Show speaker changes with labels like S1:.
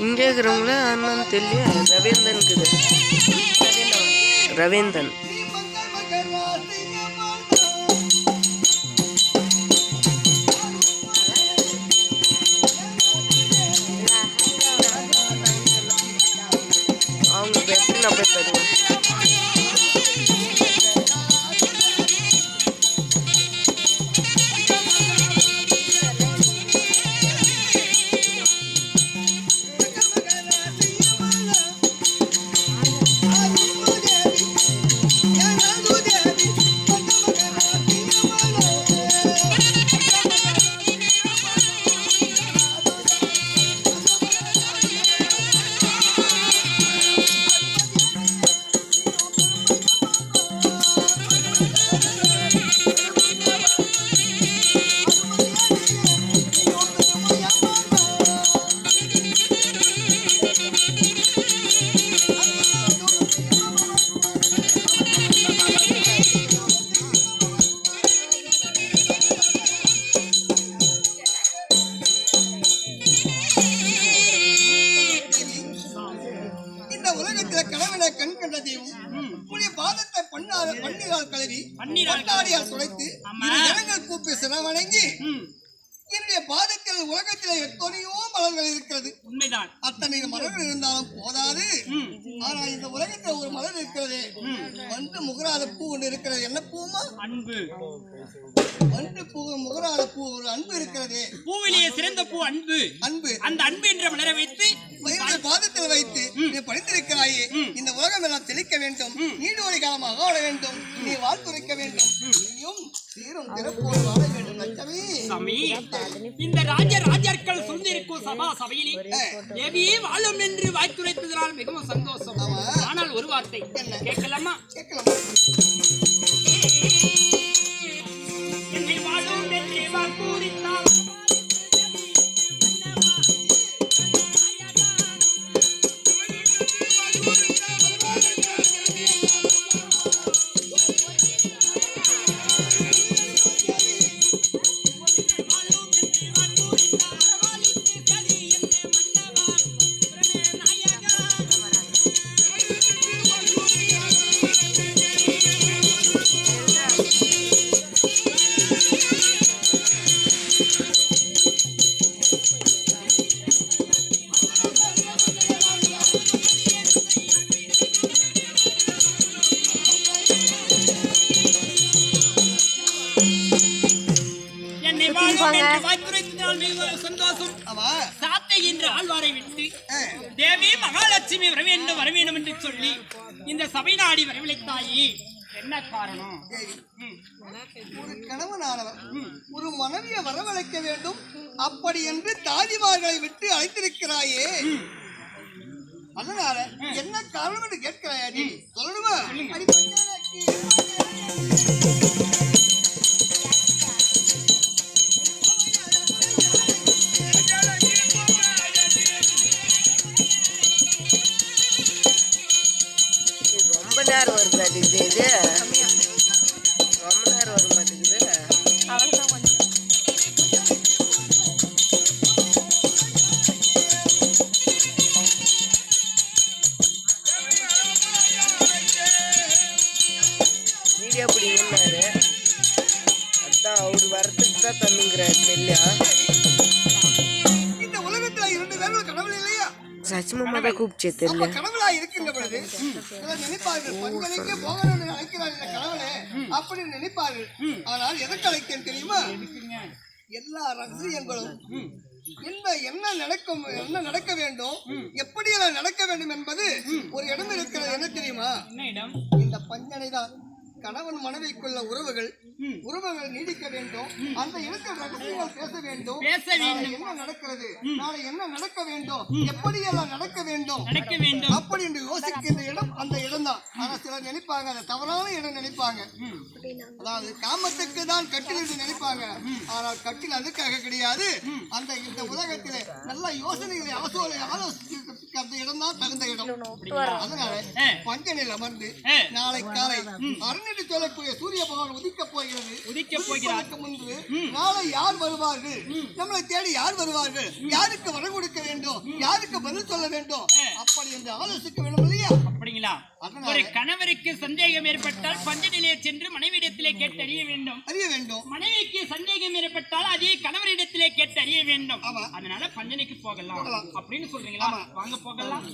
S1: இங்கே இருக்கிறவங்கள அண்ணன் தெரியல. ரவீந்திரன் இருக்குது. ரவீந்திரன் அவங்களுக்கு எப்படி நான் போய் தருவேன். என்னுடைய பாதத்தில் உலகத்தில் எத்தனையோ மலர்கள் இருக்கிறது. உண்மைதான். அத்தனை மலர்கள் இருந்தாலும் போதாது. ஆனால் இந்த உலகத்தில் ஒரு மலர் இருக்கிறது. வந்து முகராத பூ ஒன்று இருக்கிறது. என்ன பூமா? அன்பு. வந்து பூ முகராத பூ ஒரு அன்பு இருக்கிறது. பூவிலேயே சிறந்த பூ அன்பு. அன்பு. அந்த அன்பு என்ற மலரை வைத்து பாதத்தில் வைத்து நீ படித்திருக்கிறாயே. இந்த உலகம் எல்லாம் தெளிக்க வேண்டும். நீண்டோடி காலமாக வாழ வேண்டும். நீ வாழ்த்துரைக்க வேண்டும். நீயும் சீரும் திறப்போடு வாழ வேண்டும். லட்சுமி இந்த ராஜர்கள் சொல்லிருக்கும் சபா சபையிலே தேவியே வாழும் என்று வாய்த்துரைத்ததனால் மிகவும் சந்தோஷம். ஆனால் ஒரு வார்த்தை கேட்கலாமா? என்னை வாழும் என்று வாக்குரைத்தால் சந்தோஷம். சாத்தை என்று ஆழ்வாரை விட்டு தேவி மகாலட்சுமி வர வேண்டும் என்று சொல்லி இந்த சபை நாடி வரவிழைத்தாயே, என்ன காரணம்?
S2: ஒரு கணவனானவர் ஒரு மனைவியை வரவழைக்க வேண்டும் அப்படி என்று தாதிமார்களை விட்டு அழைத்திருக்கிறாயே, அதனால என்ன காரணம் என்று கேட்கிறாயா? நீ சொல்லணுமா?
S1: நேரம் வருது. இது ரொம்ப நேரம் வர மாட்டேங்குது. வீடியோ பிடிங்கன்னாரு. அதான் அவரு வரத்துக்கு தான் தண்ணிங்கிறாரு. தெரியல
S2: இந்த உலகத்துல இரண்டு பேரும் கடவுள் இல்லையா?
S1: சச்சிமாமா தான் கூப்பிச்சே. தெரியல
S2: கடவுளா இருக்கின்ற பொழுது நினைப்பார்கள் பஞ்சனைக்கு போகணும் அழைக்கிறார் இந்த கடவுளை அப்படி நினைப்பார்கள். ஆனால் எதற்கு அழைத்தேன் தெரியுமா? எல்லா ரகசியங்களும் என்ன நடக்க வேண்டும், எப்படி எல்லாம் நடக்க வேண்டும் என்பது ஒரு இடம் இருக்கிறது. என்ன தெரியுமா? இந்த பஞ்சனை தான். கணவன் மனைவிக்குள்ள உறவுகள் நீடிக்க வேண்டும். அந்த இடத்தில் ரகசியங்கள் பேச வேண்டும். என்ன நடக்கிறது, நாளை என்ன நடக்க வேண்டும், எப்படி எல்லாம் நடக்க வேண்டும் அப்படி என்று யோசிக்கின்ற இடம் அந்த இடம் தான். ஆனா சிலர் நினைப்பாங்க அதை தவறான இடம் நினைப்பாங்க. அதாவது காமத்துக்கு தான் கட்டில் என்று நினைப்பாங்க. ஆனால் கட்டில் அதுக்காக கிடையாது. இந்த உலகத்திலே நல்ல யோசனைகளை ஆலோசிக்க அந்த இடம் தான் தகுந்த இடம். அதனால பஞ்சனையில் அமர்ந்து நாளை காலை அருணிட்டு சொல்லக்கூடிய சூரிய பகவான் உதிக்க போகிறது முன்பு நாளை யார் வருவார்கள், நம்மளை தேடி யார் வருவார்கள், யாருக்கு வரம் கொடுக்க வேண்டும், யாருக்கு பதில் சொல்ல வேண்டும், அப்படி என்று ஆலோசிக்க வேண்டும் இல்லையா?
S3: அப்படிங்களா? ஒரு கணவருக்கு சந்தேகம் ஏற்பட்டால் பஞ்சனிலே சென்று மனைவியிடத்திலே கேட்டு அறிய வேண்டும். மனைவிக்கு சந்தேகம் ஏற்பட்டால் அதே கணவரிடத்திலே கேட்டு அறிய வேண்டும். அதனால பஞ்சனைக்கு போகலாம் அப்படின்னு சொல்றீங்களா? வாங்க போகலாம்.